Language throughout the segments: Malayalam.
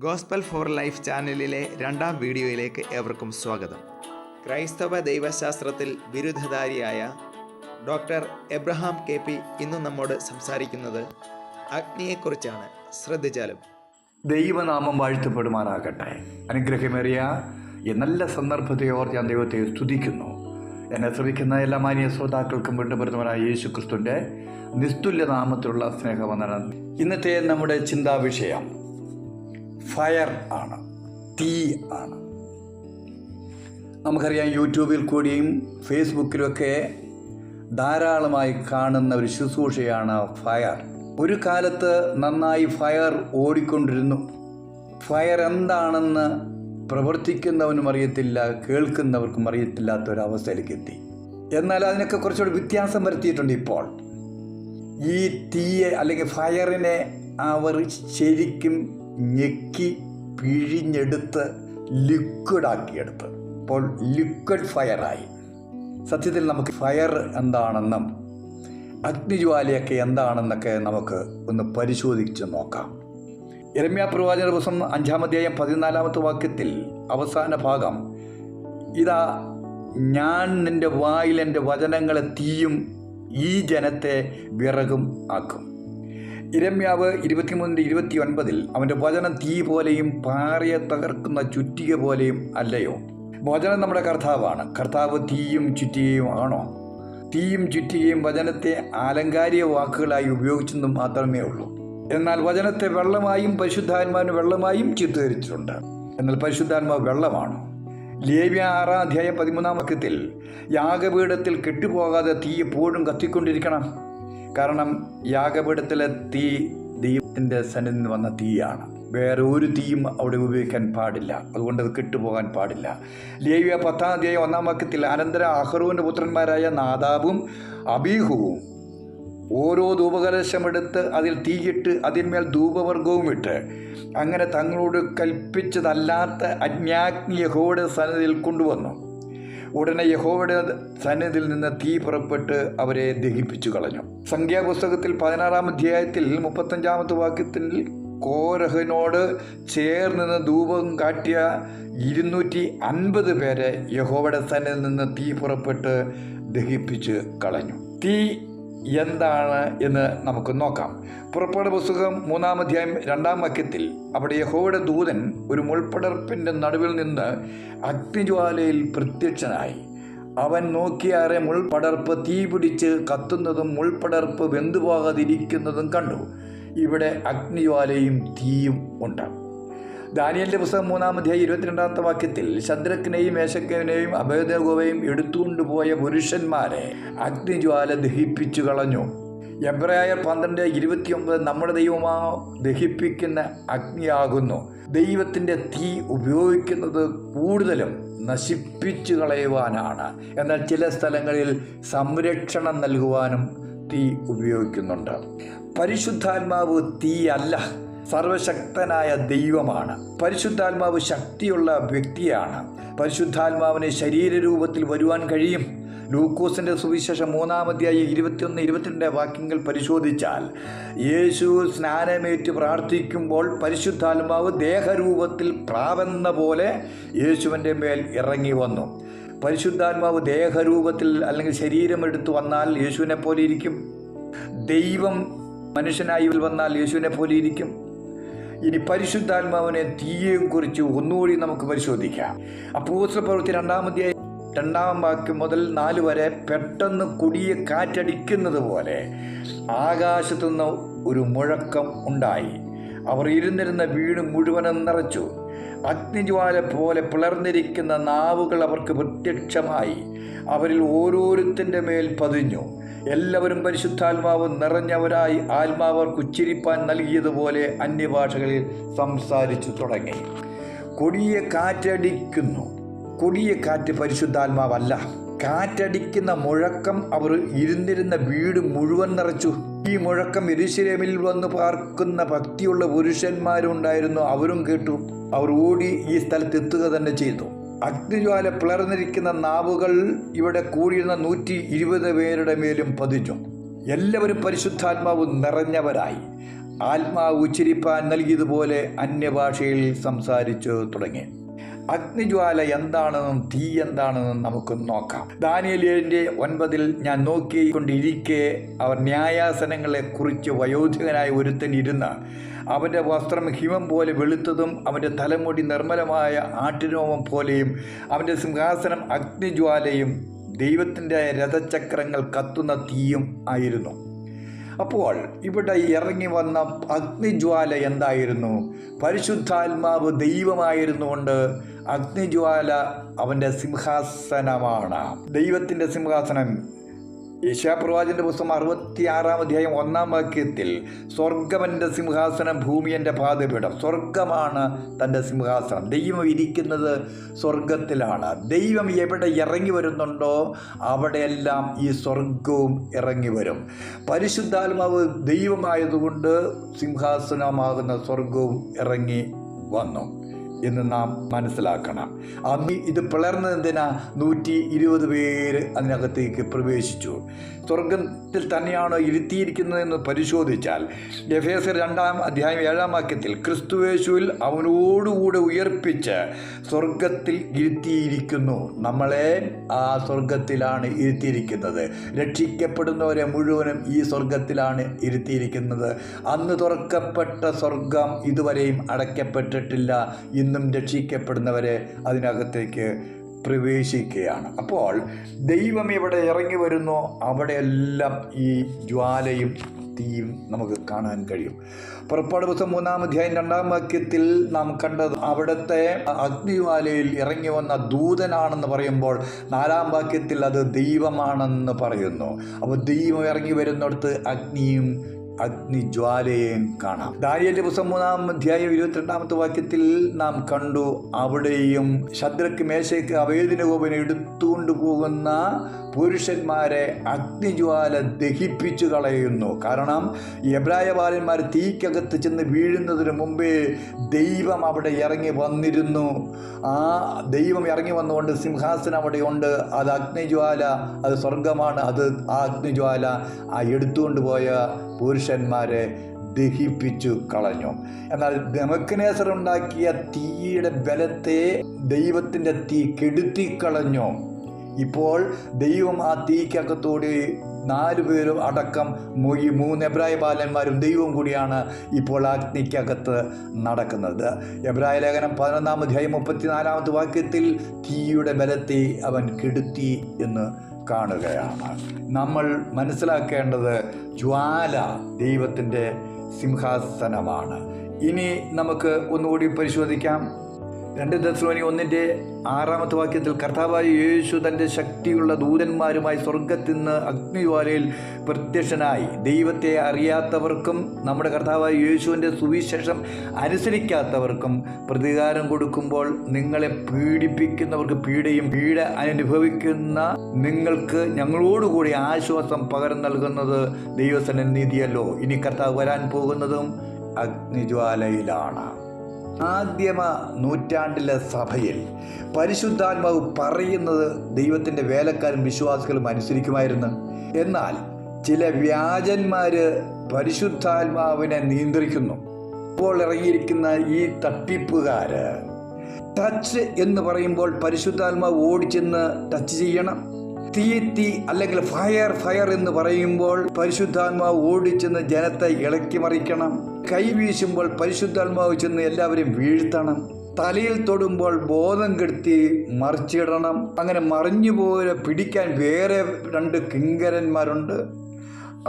ഗോസ്പൽ ഫോർ ലൈഫ് ചാനലിലെ രണ്ടാം വീഡിയോയിലേക്ക് ഏവർക്കും സ്വാഗതം. ക്രൈസ്തവ ദൈവശാസ്ത്രത്തിൽ ബിരുദധാരിയായ ഡോക്ടർ എബ്രഹാം KP ഇന്ന് നമ്മോട് സംസാരിക്കുന്നത് അഗ്നിയെക്കുറിച്ചാണ്. ശ്രദ്ധിച്ചാലും. ദൈവനാമം വാഴ്ത്തപ്പെടുമാറാകട്ടെ. അനുഗ്രഹമേറിയ ഈ നല്ല സന്ദർഭത്തെ ഓർത്ത് ഞാൻ ദൈവത്തെ സ്തുതിക്കുന്നു. എന്നെ ശ്രമിക്കുന്ന എല്ലാ മാന്യ ശ്രോതാക്കൾക്കും വീണ്ടും യേശു ക്രിസ്തുവിൻ്റെ നിസ്തുല്യ നാമത്തിലുള്ള സ്നേഹവന്ദനം. ഇന്നത്തെ നമ്മുടെ ചിന്താ വിഷയം ഫയർ ആണ്, തീ ആണ്. നമുക്കറിയാം, യൂട്യൂബിൽ കൂടിയും ഫേസ്ബുക്കിലുമൊക്കെ ധാരാളമായി കാണുന്ന ഒരു ശുശ്രൂഷയാണ് ഫയർ. ഒരു കാലത്ത് നന്നായി ഫയർ ഓടിക്കൊണ്ടിരുന്നു. ഫയർ എന്താണെന്ന് പ്രവർത്തിക്കുന്നവനും അറിയത്തില്ല, കേൾക്കുന്നവർക്കും അറിയത്തില്ലാത്ത ഒരവസ്ഥയിലേക്ക് എത്തി. എന്നാൽ അതിനൊക്കെ കുറച്ചുകൂടി വ്യത്യാസം വരുത്തിയിട്ടുണ്ട്. ഇപ്പോൾ ഈ തീയെ അല്ലെങ്കിൽ ഫയറിനെ അവർ ശരിക്കും ഞെക്കി പിഴിഞ്ഞെടുത്ത് ലിക്വിഡാക്കിയെടുത്ത് ഇപ്പോൾ ലിക്വിഡ് ഫയറായി. സത്യത്തിൽ നമുക്ക് ഫയർ എന്താണെന്നും അഗ്നിജ്വാലയൊക്കെ എന്താണെന്നൊക്കെ നമുക്ക് ഒന്ന് പരിശോധിച്ച് നോക്കാം. യിരെമ്യാ പ്രവാചകന്റെ പുസ്തകം 5-ാം അധ്യായം 14-ാമത്തെ വാക്യത്തിൽ അവസാന ഭാഗം, ഇതാ ഞാൻ നിൻ്റെ വായിൽ എൻ്റെ വചനങ്ങളെ തീയും ഈ ജനത്തെ വിറകും ആക്കും. യിരെമ്യാവ് 23:29 അവൻ്റെ വചനം തീ പോലെയും പാറയെ തകർക്കുന്ന ചുറ്റിക പോലെയും അല്ലയോ? വചനം നമ്മുടെ കർത്താവാണ്. കർത്താവ് തീയും ചുറ്റികയും ആണോ? തീയും ചുറ്റികയും വചനത്തെ ആലങ്കാരിക വാക്കുകളായി ഉപയോഗിച്ചെന്നും മാത്രമേ ഉള്ളൂ. എന്നാൽ വചനത്തെ വെള്ളമായും പരിശുദ്ധാത്മാവിന് വെള്ളമായും ചിത്രീകരിച്ചിട്ടുണ്ട്. എന്നാൽ പരിശുദ്ധാത്മാവ് വെള്ളമാണ്. ലേവ്യ 6-ാം അധ്യായം 13-ാം വാക്യത്തിൽ യാഗപീഠത്തിൽ കെട്ടുപോകാതെ തീ എപ്പോഴും കത്തിക്കൊണ്ടിരിക്കണം. കാരണം യാഗപീഠത്തിലെ തീ ദൈവത്തിൻ്റെ സന്നിധിയിൽ നിന്ന് വന്ന തീയാണ്. വേറെ ഒരു തീയും അവിടെ ഉപയോഗിക്കാൻ പാടില്ല. അതുകൊണ്ട് അത് കെട്ടുപോകാൻ പാടില്ല. ലേവ്യ 10-ാം അധ്യായം 1-ാം വാക്യത്തിൽ അനന്തരം അഹരോന്റെ പുത്രന്മാരായ നാദാബും അബീഹുവും ഓരോ ധൂപകലശമെടുത്ത് അതിൽ തീയിട്ട് അതിന്മേൽ ധൂപവർഗവും ഇട്ട് അങ്ങനെ തങ്ങളോട് കൽപ്പിച്ചതല്ലാത്ത അജ്ഞാഗ്നി യഹോവയുടെ സന്നിധിയിൽ കൊണ്ടുവന്നു. ഉടനെ യഹോവയുടെ സന്നിധിയിൽ നിന്ന് തീ പുറപ്പെട്ട് അവരെ ദഹിപ്പിച്ചു കളഞ്ഞു. സംഖ്യാപുസ്തകത്തിൽ 16-ാം അധ്യായത്തിൽ 35-ാമത്തെ വാക്യത്തിൽ കോരഹിനോട് ചേർന്ന് ധൂപം കാട്ടിയ 250 പേരെ യഹോവയുടെ സന്നിധിയിൽ നിന്ന് തീ പുറപ്പെട്ട് ദഹിപ്പിച്ച് കളഞ്ഞു. തീ എന്താണ് എന്ന് നമുക്ക് നോക്കാം. പുറപ്പാട് പുസ്തകം 3-ാം അധ്യായം 2-ാം വാക്യത്തിൽ അവിടെ യഹോവയുടെ ദൂതൻ ഒരു മുൾപ്പടർപ്പിൻ്റെ നടുവിൽ നിന്ന് അഗ്നിജ്വാലയിൽ പ്രത്യക്ഷനായി. അവൻ നോക്കിയാറെ മുൾപ്പടർപ്പ് തീ പിടിച്ച് കത്തുന്നതും മുൾപ്പടർപ്പ് വെന്തുപോകാതിരിക്കുന്നതും കണ്ടു. ഇവിടെ അഗ്നിജ്വാലയും തീയും ഉണ്ട്. ദാനിയേലിന്റെ പുസ്തകം 3-ാം അധ്യായം 22-ാമത്തെ വാക്യത്തിൽ ശദ്രക്കിനെയും മേശക്കിനെയും അബേദ്നെഗോവയും എടുത്തുകൊണ്ടുപോയ പുരുഷന്മാരെ അഗ്നിജ്വാല ദഹിപ്പിച്ചു കളഞ്ഞു. എബ്രായർ 12:29 നമ്മുടെ ദൈവമാ ദഹിപ്പിക്കുന്ന അഗ്നിയാകുന്നു. ദൈവത്തിൻ്റെ തീ ഉപയോഗിക്കുന്നത് കൂടുതലും നശിപ്പിച്ചു കളയുവാനാണ്. എന്നാൽ ചില സ്ഥലങ്ങളിൽ സംരക്ഷണം നൽകുവാനും തീ ഉപയോഗിക്കുന്നുണ്ട്. പരിശുദ്ധാത്മാവ് തീ അല്ല, സർവശക്തനായ ദൈവമാണ്. പരിശുദ്ധാത്മാവ് ശക്തിയുള്ള വ്യക്തിയാണ്. പരിശുദ്ധാത്മാവിന് ശരീരരൂപത്തിൽ വരുവാൻ കഴിയും. ലൂക്കോസിൻ്റെ സുവിശേഷം 3-ാം അധ്യായം 21-22 വാക്യങ്ങൾ പരിശോധിച്ചാൽ യേശു സ്നാനമേറ്റ് പ്രാർത്ഥിക്കുമ്പോൾ പരിശുദ്ധാത്മാവ് ദേഹരൂപത്തിൽ പ്രാവെന്ന പോലെ യേശുവിൻ്റെ മേൽ ഇറങ്ങി വന്നു. പരിശുദ്ധാത്മാവ് ദേഹരൂപത്തിൽ അല്ലെങ്കിൽ ശരീരമെടുത്ത് വന്നാൽ യേശുവിനെ പോലെ ഇരിക്കും. ദൈവം മനുഷ്യനായി വന്നാൽ യേശുവിനെ പോലെ ഇരിക്കും. ഇനി പരിശുദ്ധാത്മാവിനെ തീയെയും കുറിച്ച് ഒന്നുകൂടി നമുക്ക് പരിശോധിക്കാം. അപ്പോസ്തലപ്രവൃത്തി 2-ാം അധ്യായം 2-ാം വാക്യം മുതൽ 4 വരെ പെട്ടെന്ന് കൊടിയ കാറ്റടിക്കുന്നത് പോലെ ആകാശത്തുനിന്ന് ഒരു മുഴക്കം ഉണ്ടായി. അവർ ഇരുന്നിരുന്ന വീട് മുഴുവനും നിറച്ചു. അഗ്നിജ്വാല പോലെ പിളർന്നിരിക്കുന്ന നാവുകൾ അവർക്ക് പ്രത്യക്ഷമായി. അവരിൽ ഓരോരുത്തൻ്റെ മേൽ പതിഞ്ഞു. എല്ലാവരും പരിശുദ്ധാത്മാവ് നിറഞ്ഞവരായി ആത്മാവ് അവർക്ക് ഉച്ചരിപ്പാൻ നൽകിയതുപോലെ അന്യഭാഷകളിൽ സംസാരിച്ചു തുടങ്ങി. കൊടിയ കാറ്റടിക്കുന്നു. കൊടിയ കാറ്റ് പരിശുദ്ധാത്മാവല്ല. കാറ്റടിക്കുന്ന മുഴക്കം അവർ ഇരുന്നിരുന്ന വീട് മുഴുവൻ നിറച്ചു. ഈ മുഴക്കം യെരൂശലേമിൽ വന്ന് പാർക്കുന്ന ഭക്തിയുള്ള പുരുഷന്മാരുണ്ടായിരുന്നു. അവരും കേട്ടു. അവർ ഓടി ഈ സ്ഥലത്തെത്തുക തന്നെ ചെയ്തു. അഗ്നിജ്വാല പിളർന്നിരിക്കുന്ന നാവുകൾ ഇവിടെ കൂടിയിരുന്ന 120 പേരുടെ മേലും പതിച്ചു. എല്ലാവരും പരിശുദ്ധാത്മാവ് നിറഞ്ഞവരായി ആത്മാവ് ഉച്ചരിപ്പാൻ നൽകിയതുപോലെ അന്യഭാഷയിൽ സംസാരിച്ചു തുടങ്ങി. അഗ്നിജ്വാല എന്താണെന്നും തീ എന്താണെന്നും നമുക്ക് നോക്കാം. ദാനിയേൽ 7:9 ഞാൻ നോക്കിക്കൊണ്ടിരിക്കെ അവർ ന്യായാസനങ്ങളെ കുറിച്ച് വയോധികനായ ഒരുത്തൻ ഇരുന്ന് അവൻ്റെ വസ്ത്രം ഹിമം പോലെ വെളുത്തതും അവൻ്റെ തലമുടി നിർമ്മലമായ ആട്ടിരോമം പോലെയും അവൻ്റെ സിംഹാസനം അഗ്നിജ്വാലയും ദൈവത്തിൻ്റെ രഥചക്രങ്ങൾ കത്തുന്ന തീയും ആയിരുന്നു. അപ്പോൾ ഇവിടെ ഇറങ്ങി വന്ന അഗ്നിജ്വാല എന്തായിരുന്നു? പരിശുദ്ധാത്മാവ് ദൈവമായിരുന്നുകൊണ്ട് അഗ്നിജ്വാല അവൻ്റെ സിംഹാസനമാണ്. ദൈവത്തിൻ്റെ സിംഹാസനം. യെശയ്യാപ്രവാചകന്റെ പുസ്തകം 66:1 സ്വർഗമെൻ്റെ സിംഹാസനം, ഭൂമി എൻ്റെ പാദപീഠം. സ്വർഗമാണ് തൻ്റെ സിംഹാസനം. ദൈവം ഇരിക്കുന്നത് സ്വർഗത്തിലാണ്. ദൈവം എവിടെ ഇറങ്ങി വരുന്നുണ്ടോ അവിടെയെല്ലാം ഈ സ്വർഗവും ഇറങ്ങി വരും. പരിശുദ്ധാത്മാവ് ദൈവമായതുകൊണ്ട് സിംഹാസനമാകുന്ന സ്വർഗവും ഇറങ്ങി വന്നു എന്ന് നാം മനസ്സിലാക്കണം. അന്ന് ഇത് പിളർന്നതെന്തിനാ? 120 പേര് അതിനകത്തേക്ക് പ്രവേശിച്ചു. സ്വർഗത്തിൽ തന്നെയാണോ ഇരുത്തിയിരിക്കുന്നതെന്ന് പരിശോധിച്ചാൽ എഫേസ്യർ 2:7 ക്രിസ്തുയേശുവിൽ അവനോടുകൂടെ ഉയർപ്പിച്ച് സ്വർഗത്തിൽ ഇരുത്തിയിരിക്കുന്നു. നമ്മളെ ആ സ്വർഗത്തിലാണ് ഇരുത്തിയിരിക്കുന്നത്. രക്ഷിക്കപ്പെടുന്നവരെ മുഴുവനും ഈ സ്വർഗത്തിലാണ് ഇരുത്തിയിരിക്കുന്നത്. അന്ന് തുറക്കപ്പെട്ട സ്വർഗം ഇതുവരെയും അടയ്ക്കപ്പെട്ടിട്ടില്ല. ഇന്നും രക്ഷിക്കപ്പെടുന്നവരെ അതിനകത്തേക്ക് പ്രവേശിക്കുകയാണ്. അപ്പോൾ ദൈവം എവിടെ ഇറങ്ങി വരുന്നോ അവിടെയെല്ലാം ഈ ജ്വാലയും തീയും നമുക്ക് കാണാൻ കഴിയും. പുറപ്പാട് പുസ്തകം 3:2 നാം കണ്ടത് അവിടുത്തെ അഗ്നിജ്വാലയിൽ ഇറങ്ങി വന്ന ദൂതനാണെന്ന് പറയുമ്പോൾ 4 അത് ദൈവമാണെന്ന് പറയുന്നു. അപ്പോൾ ദൈവം ഇറങ്ങി വരുന്നിടത്ത് അഗ്നിയും അഗ്നിജ്വാലയും കാണാം. ദാനിയേലിന്റെ പുസ്തകം 3:22 നാം കണ്ടു എവിടെയും ശദ്രക്ക്, മേശയ്ക്ക്, അബേദ്നെഗോവിനെ എടുത്തുകൊണ്ട് പോകുന്ന പുരുഷന്മാരെ അഗ്നിജ്വാല ദഹിപ്പിച്ചു കളയുന്നു. കാരണം എബ്രായ ബാലന്മാർ തീക്കകത്ത് ചെന്ന് വീഴുന്നതിന് മുമ്പേ ദൈവം അവിടെ ഇറങ്ങി വന്നിരുന്നു. ആ ദൈവം ഇറങ്ങി വന്നുകൊണ്ട് സിംഹാസനം അവിടെയുണ്ട്. അത് അഗ്നിജ്വാല, അത് സ്വർഗമാണ്. അത് ആ അഗ്നിജ്വാല ആ എടുത്തുകൊണ്ട് പോയ പുരുഷന്മാരെ ദഹിപ്പിച്ചു കളഞ്ഞു. എന്നാൽ നെബൂഖദ്നേസർ ഉണ്ടാക്കിയ തീയുടെ ബലത്തെ ദൈവത്തിൻ്റെ തീ കെടുത്തിക്കളഞ്ഞു. ഇപ്പോൾ ദൈവം ആ തീക്കകത്തോടെ 4 പേരും അടക്കം 3 എബ്രായ ബാലന്മാരും ദൈവവും കൂടിയാണ് ഇപ്പോൾ അഗ്നിക്കകത്ത് നടക്കുന്നത്. എബ്രായ ലേഖനം 11:34 തീയുടെ ബലത്തെ അവൻ കെടുത്തി എന്ന് കാണുകയാണ്. നമ്മൾ മനസ്സിലാക്കേണ്ടത് ജ്വാല ദൈവത്തിൻ്റെ സിംഹാസനമാണ്. ഇനി നമുക്ക് ഒന്നുകൂടി പരിശോധിക്കാം. 2 തെസ്സലോനിക്കർ 1:6 കർത്താവായ യേശു തൻ്റെ ശക്തിയുള്ള ദൂതന്മാരുമായി സ്വർഗത്തിൽ നിന്ന് അഗ്നിജ്വാലയിൽ പ്രത്യക്ഷനായി ദൈവത്തെ അറിയാത്തവർക്കും നമ്മുടെ കർത്താവായ യേശുവിൻ്റെ സുവിശേഷം അനുസരിക്കാത്തവർക്കും പ്രതികാരം കൊടുക്കുമ്പോൾ നിങ്ങളെ പീഡിപ്പിക്കുന്നവർക്ക് പീഡയും പീഡ അനുഭവിക്കുന്ന നിങ്ങൾക്ക് ഞങ്ങളോടുകൂടി ആശ്വാസം പകരം നൽകുന്നത് ദൈവസന്നിധിയല്ലോ. ഇനി കർത്താവ് വരാൻ പോകുന്നതും അഗ്നിജ്വാലയിലാണ്. ആദ്യമ നൂറ്റാണ്ടിലെ സഭയിൽ പരിശുദ്ധാത്മാവ് പറയുന്നത് ദൈവത്തിൻ്റെ വേലക്കാരും വിശ്വാസികളും അനുസരിക്കുമായിരുന്നു. എന്നാൽ ചില വ്യാജന്മാര് പരിശുദ്ധാത്മാവിനെ നിയന്ത്രിക്കുന്നു. ഇപ്പോൾ ഇറങ്ങിയിരിക്കുന്ന ഈ തട്ടിപ്പുകാര് ടച്ച് എന്ന് പറയുമ്പോൾ പരിശുദ്ധാത്മാവ് ഓടിച്ചെന്ന് ടച്ച് ചെയ്യണം. തീ അല്ലെങ്കിൽ ഫയർ എന്ന് പറയുമ്പോൾ പരിശുദ്ധാത്മാവ് ഓടിച്ചെന്ന് ജനത്തെ ഇളക്കി മറിക്കണം. കൈ വീശുമ്പോൾ പരിശുദ്ധാത്മാവ് ചെന്ന് എല്ലാവരെയും വീഴ്ത്തണം. തലയിൽ തൊടുമ്പോൾ ബോധം കെടുത്തി മറിച്ചിടണം. അങ്ങനെ മറിഞ്ഞുപോലെ പിടിക്കാൻ വേറെ 2 കിങ്കരന്മാരുണ്ട്.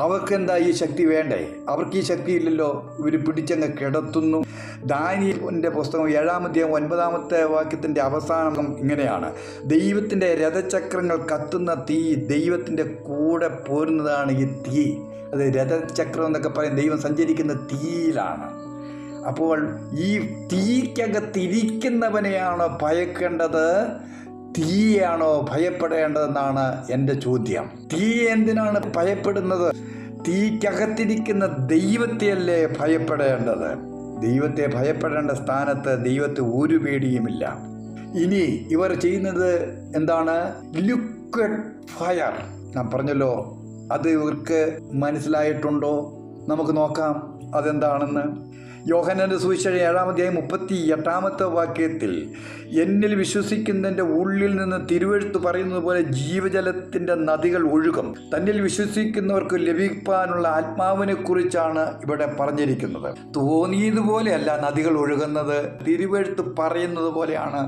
അവർക്കെന്താ ഈ ശക്തി വേണ്ടേ? അവർക്ക് ഈ ശക്തി ഇല്ലല്ലോ. ഇവർ പിടിച്ചങ്ങ് കിടത്തുന്നു. ദാനിയേലിന്റെ പുസ്തകം 7:9 അവസാനം ഇങ്ങനെയാണ്: ദൈവത്തിൻ്റെ രഥചക്രങ്ങൾ കത്തുന്ന തീ, ദൈവത്തിൻ്റെ കൂടെ പോരുന്നതാണ് ഈ തീ. അത് രഥചക്രം എന്നൊക്കെ പറയും. ദൈവം സഞ്ചരിക്കുന്ന തീയിലാണ്. അപ്പോൾ ഈ തീക്കകത്തിരിക്കുന്നവനെയാണോ ഭയക്കേണ്ടത്, തീയാണോ ഭയപ്പെടേണ്ടതെന്നാണ് എൻ്റെ ചോദ്യം. തീ എന്തിനാണ് ഭയപ്പെടുന്നത്? തീക്കകത്തിരിക്കുന്ന ദൈവത്തെയല്ലേ ഭയപ്പെടേണ്ടത്? ദൈവത്തെ ഭയപ്പെടേണ്ട സ്ഥാനത്ത് ദൈവത്തെ ഒരു പേടിയുമില്ല. ഇനി ഇവർ ചെയ്യുന്നത് എന്താണ്? Liquid fire. ഞാൻ പറഞ്ഞല്ലോ, അത് ഇവർക്ക് മനസ്സിലായിട്ടുണ്ടോ? നമുക്ക് നോക്കാം. അതെന്താണെന്ന്. യോഹന്നാന്റെ സുവിശേഷം 7:38 എന്നിൽ വിശ്വസിക്കുന്നതിൻ്റെ ഉള്ളിൽ നിന്ന് തിരുവെഴുത്ത് പറയുന്നത് പോലെ ജീവജലത്തിൻ്റെ നദികൾ ഒഴുകും. തന്നിൽ വിശ്വസിക്കുന്നവർക്ക് ലഭിക്കാനുള്ള ആത്മാവിനെ കുറിച്ചാണ് ഇവിടെ പറഞ്ഞിരിക്കുന്നത്. തോന്നിയതുപോലെയല്ല നദികൾ ഒഴുകുന്നത്, തിരുവെഴുത്ത് പറയുന്നത് പോലെയാണ്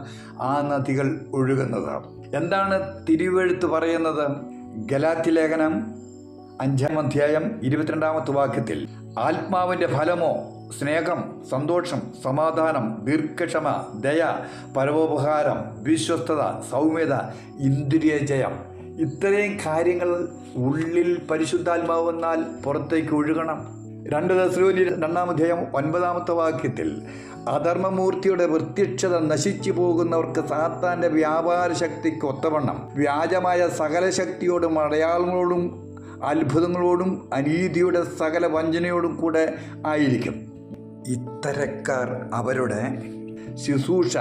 ആ നദികൾ ഒഴുകുന്നത്. എന്താണ് തിരുവെഴുത്ത് പറയുന്നത്? ഗലാത്യ ലേഖനം 5:22 ആത്മാവിൻ്റെ ഫലമോ സ്നേഹം, സന്തോഷം, സമാധാനം, ദീർഘക്ഷമ, ദയ, പരോപകാരം, വിശ്വസ്തത, സൗമ്യത, ഇന്ദ്രിയജയം. ഇത്രയും കാര്യങ്ങൾ ഉള്ളിൽ പരിശുദ്ധാത്മാവ് വന്നാൽ പുറത്തേക്ക് ഒഴുകണം. 2 തെസ്സലോനിക്കർ 2:9 അധർമ്മമൂർത്തിയുടെ പ്രത്യക്ഷത നശിച്ചു പോകുന്നവർക്ക് സാത്താൻ്റെ വ്യാപാര ശക്തിക്ക് ഒത്തവണ്ണം വ്യാജമായ സകല ശക്തിയോടും അടയാളങ്ങളോടും അത്ഭുതങ്ങളോടും അനീതിയുടെ സകല വഞ്ചനയോടും കൂടെ ആയിരിക്കും. ഇത്തരക്കാർ അവരുടെ ശുശ്രൂഷ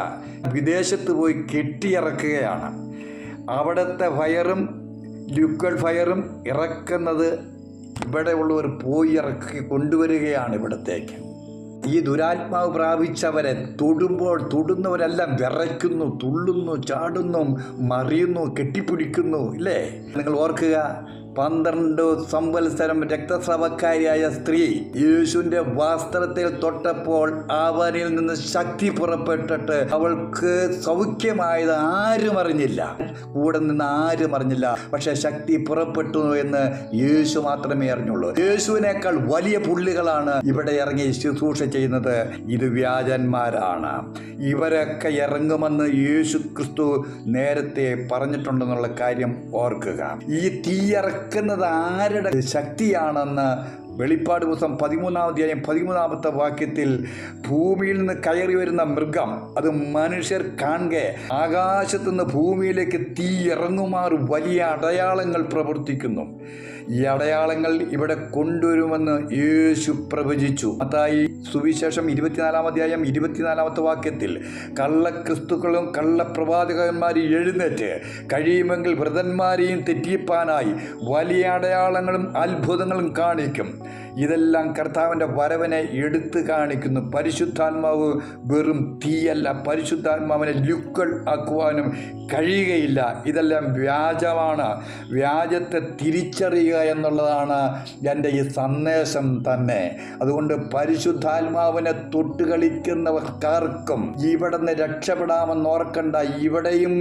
വിദേശത്ത് പോയി കെട്ടിയിറക്കുകയാണ്. അവിടുത്തെ ഫയറും ലിക്വിഡ് ഫയറും ഇറക്കുന്നത് ഇവിടെ ഉള്ളവർ പോയി ഇറക്കി കൊണ്ടുവരികയാണ് ഇവിടത്തേക്ക്. ഈ ദുരാത്മാവ് പ്രാപിച്ചവരെ തൊടുന്നവരെല്ലാം വിറയ്ക്കുന്നു, തുള്ളുന്നു, ചാടുന്നു, മറിയുന്നു, കെട്ടിപ്പിടിക്കുന്നു. ഇല്ലേ? നിങ്ങൾ ഓർക്കുക, 12 സംവത്സരം രക്തസ്രാവക്കാരിയായ സ്ത്രീ യേശുവിൻ്റെ വസ്ത്രത്തിൽ തൊട്ടപ്പോൾ അവനിൽ നിന്ന് ശക്തി പുറപ്പെട്ടിട്ട് അവൾക്ക് സൗഖ്യമായത് ആരും അറിഞ്ഞില്ല, കൂടെ നിന്ന് ആരും അറിഞ്ഞില്ല. പക്ഷെ ശക്തി പുറപ്പെട്ടു എന്ന് യേശു മാത്രമേ അറിഞ്ഞുള്ളൂ. യേശുവിനേക്കാൾ വലിയ പുള്ളികളാണ് ഇവിടെ ഇറങ്ങി ശുശ്രൂഷ ചെയ്യുന്നത്. ഇത് വ്യാജന്മാരാണ്. ഇവരൊക്കെ ഇറങ്ങുമെന്ന് യേശു ക്രിസ്തു നേരത്തെ പറഞ്ഞിട്ടുണ്ടെന്നുള്ള കാര്യം ഓർക്കുക. ഈ തീയിറക്കുന്നത് ആരുടെ ശക്തിയാണെന്ന് വെളിപ്പാട് പുസ്തകം 13:13 ഭൂമിയിൽ നിന്ന് കയറി വരുന്ന മൃഗം അത് മനുഷ്യർ കാണുക ആകാശത്തുനിന്ന് ഭൂമിയിലേക്ക് തീ ഇറങ്ങുമാറ് വലിയ അടയാളങ്ങൾ പ്രവർത്തിക്കുന്നു. ഈ അടയാളങ്ങൾ ഇവിടെ കൊണ്ടുവരുമെന്ന് യേശു പ്രവചിച്ചു. മത്തായി സുവിശേഷം 24:24 കള്ളക്രിസ്തുക്കളും കള്ളപ്രവാചകന്മാരും എഴുന്നേറ്റ് കഴിയുമെങ്കിൽ വ്രതന്മാരെയും തെറ്റിപ്പാനായി വലിയ അടയാളങ്ങളും അത്ഭുതങ്ങളും കാണിക്കും. ഇതെല്ലാം കർത്താവിൻ്റെ വരവിനെ എടുത്തു കാണിക്കുന്നു. പരിശുദ്ധാത്മാവ് വെറും തീയല്ല, പരിശുദ്ധാത്മാവിനെ ലിക്വിഡ് ആക്കുവാനും കഴിയുകയില്ല. ഇതെല്ലാം വ്യാജമാണ്. വ്യാജത്തെ തിരിച്ചറിയുക എന്നുള്ളതാണ് എൻ്റെ ഈ സന്ദേശം തന്നെ. അതുകൊണ്ട് പരിശുദ്ധാത്മാവിനെ തൊട്ട് കളിക്കുന്നവർക്കാർക്കും ഇവിടെ നിന്ന് രക്ഷപ്പെടാമെന്ന് ഓർക്കണ്ട. ഇവിടെയും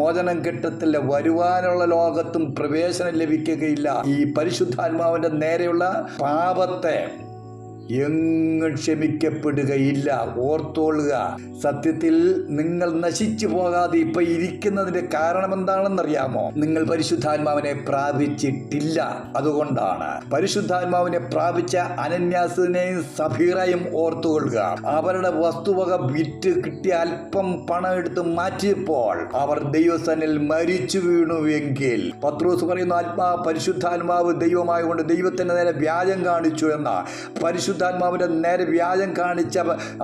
മോചനം കിട്ടത്തില്ല, വരുവാനുള്ള ലോകത്തും പ്രവേശനം ലഭിക്കുകയില്ല. ഈ പരിശുദ്ധാത്മാവിൻ്റെ നേരെയുള്ള പാപത്തെ എങ്ങും ക്ഷമിക്കപ്പെടുകയില്ല. ഓർത്തോളുക. സത്യത്തിൽ നിങ്ങൾ നശിച്ചു പോകാതെ ഇപ്പൊ ഇരിക്കുന്നതിന്റെ കാരണം എന്താണെന്നറിയാമോ? നിങ്ങൾ പരിശുദ്ധാത്മാവിനെ പ്രാപിച്ചിട്ടില്ല. അതുകൊണ്ടാണ്. പരിശുദ്ധാത്മാവിനെ പ്രാപിച്ച അനന്യാസിനെയും സഫീറയും ഓർത്തുകൊള്ളുക. അവരുടെ വസ്തുവക വിറ്റ് കിട്ടിയ അല്പം പണം എടുത്ത് മാറ്റിയപ്പോൾ അവർ ദൈവസന്നിൽ മരിച്ചു വീണു എങ്കിൽ പത്രോസ് പറയുന്നു, പരിശുദ്ധാത്മാവ് ദൈവമായതുകൊണ്ട് ദൈവത്തിന്റെ നേരെ വ്യാജം കാണിച്ചു എന്ന. പരിശുദ്ധാത്മാവിന്റെ നേരെ വ്യാജം കാണിച്ച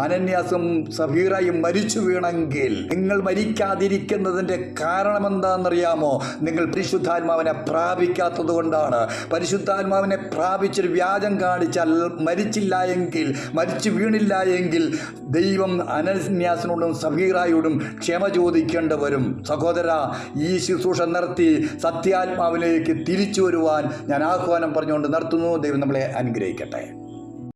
അനന്യാസും സഫീറയും മരിച്ചു വീണെങ്കിൽ നിങ്ങൾ മരിക്കാതിരിക്കുന്നതിന്റെ കാരണം എന്താണെന്നറിയാമോ? നിങ്ങൾ പരിശുദ്ധാത്മാവിനെ പ്രാപിക്കാത്തത് കൊണ്ടാണ്. പരിശുദ്ധാത്മാവിനെ പ്രാപിച്ചൊരു വ്യാജം കാണിച്ചാൽ മരിച്ചു വീണില്ല എങ്കിൽ ദൈവം അനന്യാസിനോടും സഫീറായോടും ക്ഷമ ചോദിക്കേണ്ടി വരും. സഹോദര, ഈ ശുശ്രൂഷ നിർത്തി സത്യാത്മാവിലേക്ക് തിരിച്ചു വരുവാൻ ഞാൻ ആഹ്വാനം പറഞ്ഞുകൊണ്ട് നിർത്തുന്നു. ദൈവം നമ്മളെ അനുഗ്രഹിക്കട്ടെ.